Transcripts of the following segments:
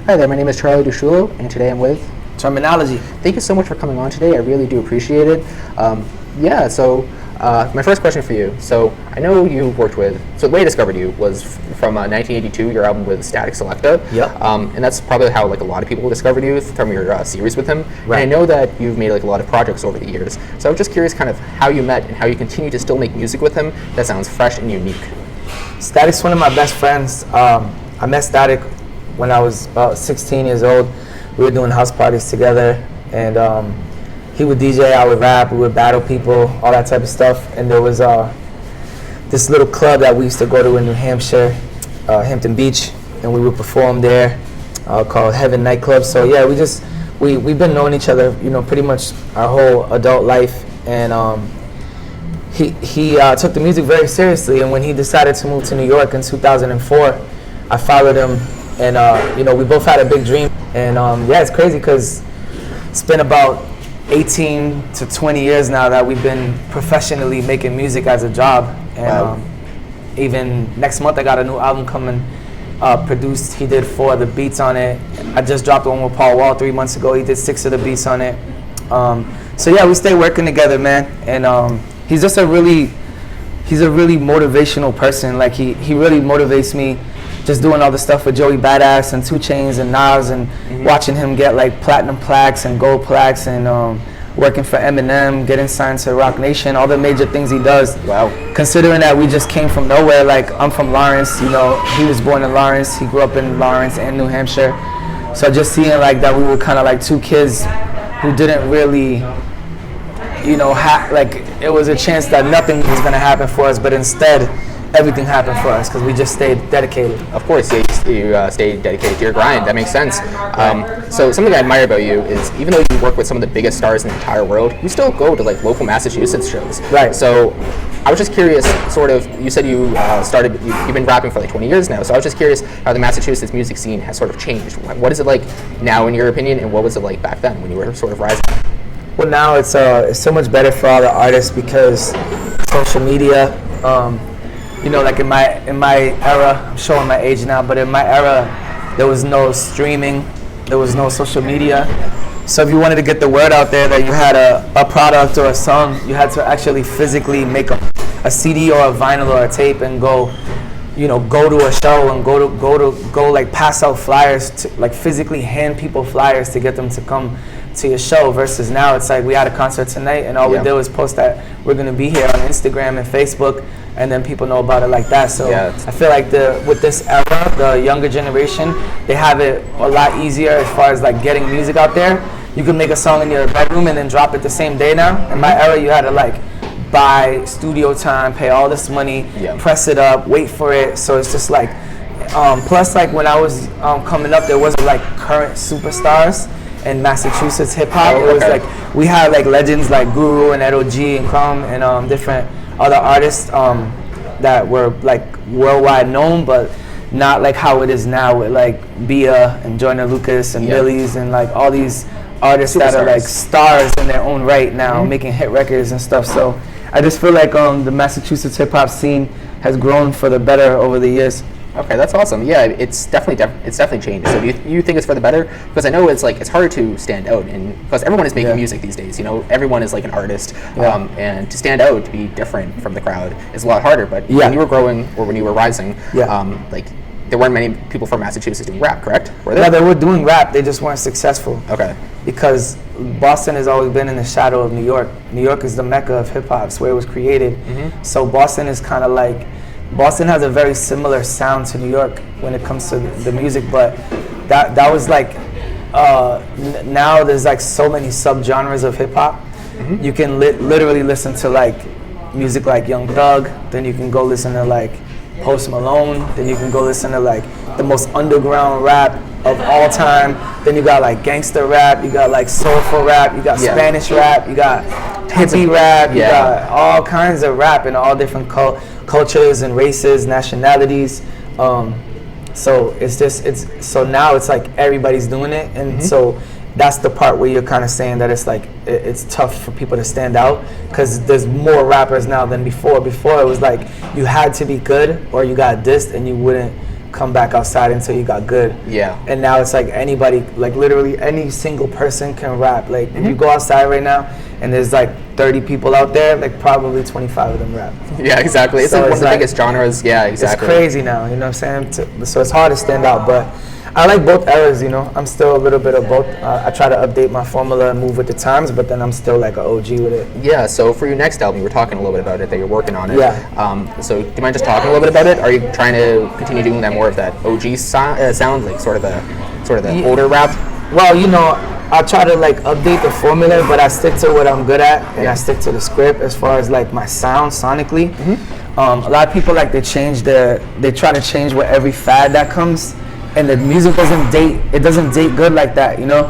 Hi there, my name is Charlie Dushulo, and today I'm with Termanology. Thank you so much for coming on today. I really do appreciate it. My first question for you. So I know you worked with, so the way I discovered you was from 1982, your album with Statik Selektah. Yep. And that's probably how like a lot of people discovered you from your series with him. Right. And I know that you've made like a lot of projects over the years. So I was just curious kind of how you met and how you continue to still make music with him that sounds fresh and unique. Statik's one of my best friends. I met Statik when I was about 16 years old. We were doing house parties together, and he would DJ, I would rap, we would battle people, all that type of stuff. And there was this little club that we used to go to in New Hampshire, Hampton Beach, and we would perform there called Heaven Nightclub. So yeah, we've been knowing each other, pretty much our whole adult life. And he took the music very seriously, and when he decided to move to New York in 2004, I followed him, and we both had a big dream. And yeah, it's crazy because it's been about 18 to 20 years now that we've been professionally making music as a job. And wow. Even next month I got a new album coming, produced. He did 4 of the beats on it. I just dropped one with Paul Wall 3 months ago. He did 6 of the beats on it. So yeah, we stay working together, man. And he's just a really motivational person. Like he really motivates me, just doing all the stuff with Joey Badass and 2 Chainz and Nas, and watching him get like platinum plaques and gold plaques, and working for Eminem, getting signed to Rock Nation, all the major things he does. Wow. Considering that we just came from nowhere, like I'm from Lawrence, he was born in Lawrence, he grew up in Lawrence and New Hampshire. So just seeing like that we were kind of like 2 kids who didn't really, like it was a chance that nothing was gonna happen for us, but instead everything happened for us because we just stayed dedicated. Of course, you stayed dedicated to your grind. That makes sense. So something I admire about you is even though you work with some of the biggest stars in the entire world, you still go to like local Massachusetts shows. Right. So I was just curious, sort of, you said you've been rapping for like 20 years now, so I was just curious how the Massachusetts music scene has sort of changed. What is it like now in your opinion, and what was it like back then when you were sort of rising? Well, now it's so much better for all the artists because social media, like in my era, I'm showing my age now, but in my era, there was no streaming, there was no social media. So if you wanted to get the word out there that you had a product or a song, you had to actually physically make a CD or a vinyl or a tape and go to a show and go like pass out flyers, to like physically hand people flyers to get them to come to your show, versus now it's like we had a concert tonight and all we did was post that we're going to be here on Instagram and Facebook, and then people know about it like that. So I feel like with this era, the younger generation, they have it a lot easier as far as like getting music out there. You can make a song in your bedroom and then drop it the same day now. In my era, you had to like buy studio time, pay all this money, press it up, wait for it. So it's just like, plus like when I was coming up, there wasn't like current superstars in Massachusetts hip hop. It was like we had like legends like Guru and Edo G and Crumb and different other artists that were like worldwide known, but not like how it is now with like Bia and Joyner Lucas and Billy's and like all these artists that are like stars in their own right now, making hit records and stuff. So I just feel like the Massachusetts hip hop scene has grown for the better over the years. Okay, that's awesome. Yeah, it's definitely changed. So do you think it's for the better? Because I know it's harder to stand out, and because everyone is making music these days. Everyone is like an artist, and to stand out, to be different from the crowd is a lot harder. But when you were growing or when you were rising, like there weren't many people from Massachusetts doing rap, correct? Were there? No, they were doing rap. They just weren't successful. Okay. Because Boston has always been in the shadow of New York. New York is the mecca of hip hop. It's where it was created. So Boston is kind of like, Boston has a very similar sound to New York when it comes to the music, but that was like, now there's like so many subgenres of hip hop. You can literally listen to like music like Young Thug, then you can go listen to like Post Malone, then you can go listen to like the most underground rap of all time, then you got like gangster rap, you got like soulful rap, you got Spanish rap, you got hippie rap, you got all kinds of rap in all different cultures and races, nationalities. So so now it's like everybody's doing it, and so that's the part where you're kind of saying that it's like it's tough for people to stand out because there's more rappers now than before. Before it was like you had to be good or you got dissed and you wouldn't come back outside until you got good. Yeah. And now it's like anybody, like literally any single person can rap. Like if you go outside right now and there's like 30 people out there, like probably 25 of them rap. Yeah, exactly. It's So like one it's of the like- biggest genres. Yeah, exactly. It's crazy now, you know what I'm saying? So it's hard to stand out, but I like both eras, you know. I'm still a little bit of both. I try to update my formula and move with the times, but then I'm still like an OG with it. Yeah, so for your next album, you were talking a little bit about it, that you're working on it. Yeah. So do you mind just talking a little bit about it? Are you trying to continue doing that more of that OG sound, like sort of the older rap? Well, you know, I try to like update the formula, but I stick to what I'm good at, and I stick to the script as far as like my sound sonically. A lot of people like they try to change with every fad that comes, and the music doesn't date good like that, you know.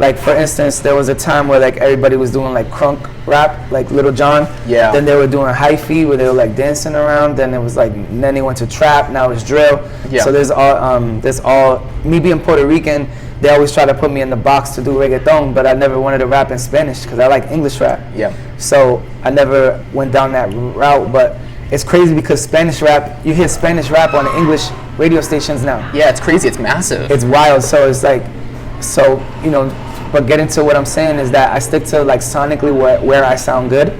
Like for instance, there was a time where like everybody was doing like crunk rap, like Little John. Yeah. Then they were doing hyphy where they were like dancing around. Then it was like, then they went to trap. Now it's drill. Yeah. So there's all me being Puerto Rican. They always try to put me in the box to do reggaeton, but I never wanted to rap in Spanish because I like English rap. Yeah. So I never went down that route, but it's crazy because Spanish rap, you hear Spanish rap on the English radio stations now. Yeah, it's crazy. It's massive. It's wild. So it's like, so, you know, but getting to what I'm saying is that I stick to like sonically where I sound good,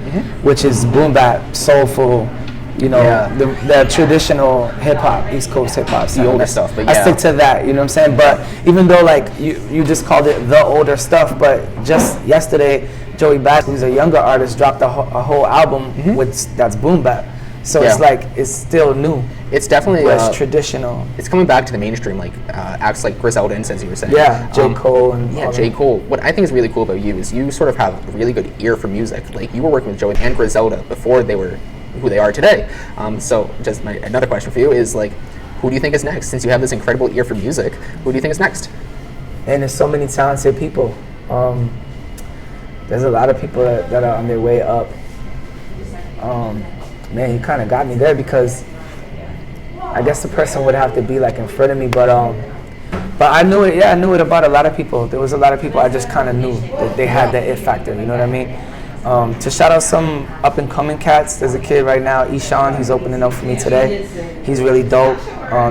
which is boom bap, soulful, you know, the traditional hip hop, East Coast hip hop, the older stuff. But I stick to that, you know what I'm saying? But even though like you just called it the older stuff, but just yesterday, Joey Bass, who's a younger artist, dropped a whole album that's boom bap. So it's like, it's still new. It's definitely But it's traditional. It's coming back to the mainstream, like acts like Griselda, and as you were saying. Yeah, J. Cole and all J. that. Cole. What I think is really cool about you is you sort of have a really good ear for music. Like you were working with Joey and Griselda before they were who they are today. So just another question for you is like, who do you think is next? Since you have this incredible ear for music, who do you think is next? And there's so many talented people. There's a lot of people that are on their way up. Man, you kind of got me there because I guess the person would have to be like in front of me, but I knew it. Yeah, I knew it about a lot of people. There was a lot of people I just kind of knew that they had that it factor. You know what I mean? To shout out some up and coming cats. There's a kid right now, Ishan. He's opening up for me today. He's really dope.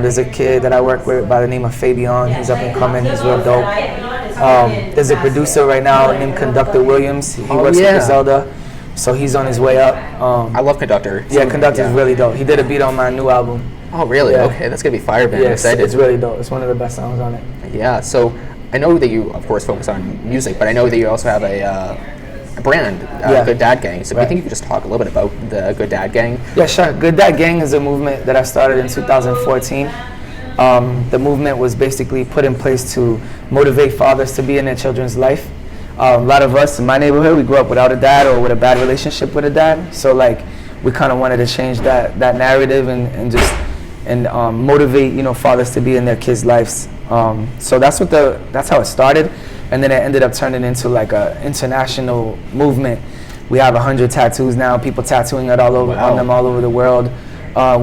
There's a kid that I work with by the name of Fabian. He's up and coming. He's real dope. There's a producer right now named Conductor Williams. He works with Griselda. So he's on his way up. I love Conductor. Yeah, Conductor's really dope. He did a beat on my new album. Oh, really? Yeah. Okay, that's gonna be fire, man. Yes, I'm excited. it's really dope. It's one of the best songs on it. Yeah. So I know that you, of course, focus on music, but I know that you also have a brand, Good Dad Gang. So do you think you could just talk a little bit about the Good Dad Gang? Yeah, sure. Good Dad Gang is a movement that I started in 2014. The movement was basically put in place to motivate fathers to be in their children's life. A lot of us in my neighborhood, we grew up without a dad or with a bad relationship with a dad. So like, we kind of wanted to change that narrative and just motivate, you know, fathers to be in their kids' lives. So that's how it started, and then it ended up turning into like a international movement. We have 100 tattoos now. People tattooing it all over on them all over the world.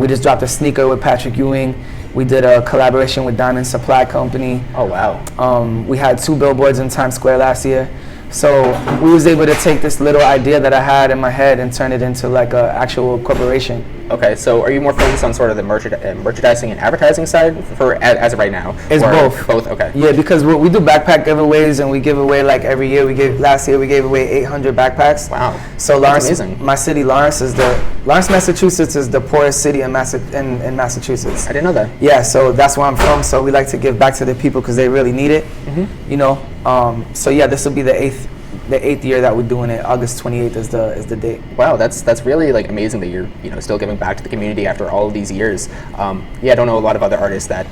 We just dropped a sneaker with Patrick Ewing. We did a collaboration with Diamond Supply Company. Oh wow! We had 2 billboards in Times Square last year. So we was able to take this little idea that I had in my head and turn it into like an actual corporation. Okay, so are you more focused on sort of the merchandising and advertising side as of right now? It's both. Both, okay. Yeah, because we do backpack giveaways, and we give away like every year. Last year we gave away 800 backpacks. Wow. So That's amazing. my city, Lawrence, Massachusetts is the poorest city in Massachusetts. I didn't know that. Yeah, so that's where I'm from. So we like to give back to the people because they really need it. You know. So yeah, this will be the eighth year that we're doing it. August 28th is the date. Wow, that's really like amazing that you're still giving back to the community after all of these years. I don't know a lot of other artists that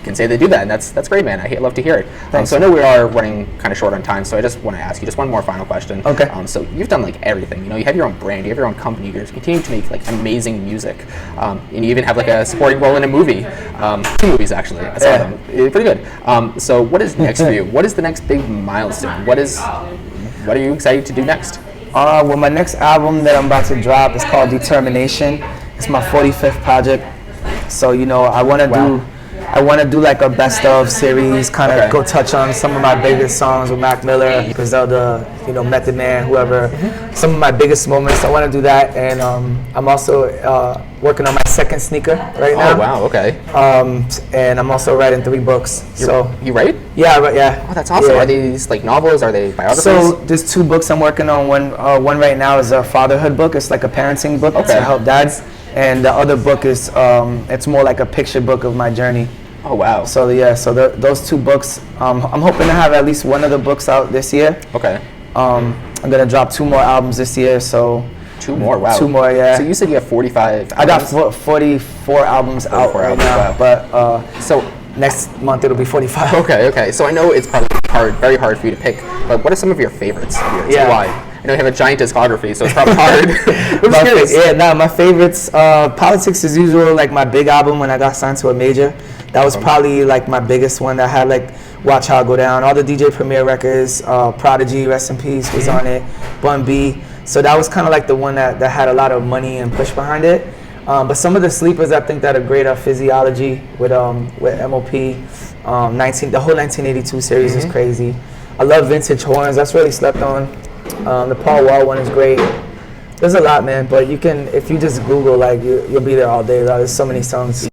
can say they do that, and that's great, man. I love to hear it. So I know we are running kind of short on time, so I just want to ask you just one more final question. Okay. So you've done like everything. You have your own brand, you have your own company, you're continuing to make like amazing music, and you even have like a supporting role in a movie, 2 movies actually. I saw them. Pretty good. So what is next for you? What is the next big milestone? What are you excited to do next? Well, my next album that I'm about to drop is called Determination. It's my 45th project. So I want to I want to do like a best of series, kind of Okay. go touch on some of my biggest songs with Mac Miller, Griselda, Method Man, whoever. Some of my biggest moments. I want to do that, and I'm also working on my second sneaker right now. Oh wow, okay. And I'm also writing 3 books. You write? Yeah, but yeah. Oh, that's awesome. Yeah. Are these like novels? Are they biographies? So there's 2 books I'm working on. One right now is a fatherhood book. It's like a parenting book to help dads. And the other book is it's more like a picture book of my journey. Oh wow. So yeah, so those 2 books, I'm hoping to have at least one of the books out this year. Okay. I'm gonna drop 2 more albums this year. So 2 more. Wow. 2 more, yeah. So you said you have 45. I got 44 albums out 44 right albums, now, wow. but So next month it'll be 45. okay. So I know it's probably very hard for you to pick. But what are some of your favorites of yours? Yeah. Why? I know you have a giant discography, so it's probably hard. I'm just curious. My favorites, Politics as Usual, like my big album when I got signed to a major. That was probably like my biggest one that had like Watch How I Go Down, all the DJ Premier records, Prodigy, Rest in Peace was on it, Bun B. So that was kind of like the one that had a lot of money and push behind it. But some of the sleepers I think that are great are Physiology with MOP, the whole 1982 series is crazy. I love Vintage Horns, that's really slept on. The Paul Wall one is great. There's a lot, man, but you can, if you just Google, like, you'll be there all day. There's so many songs.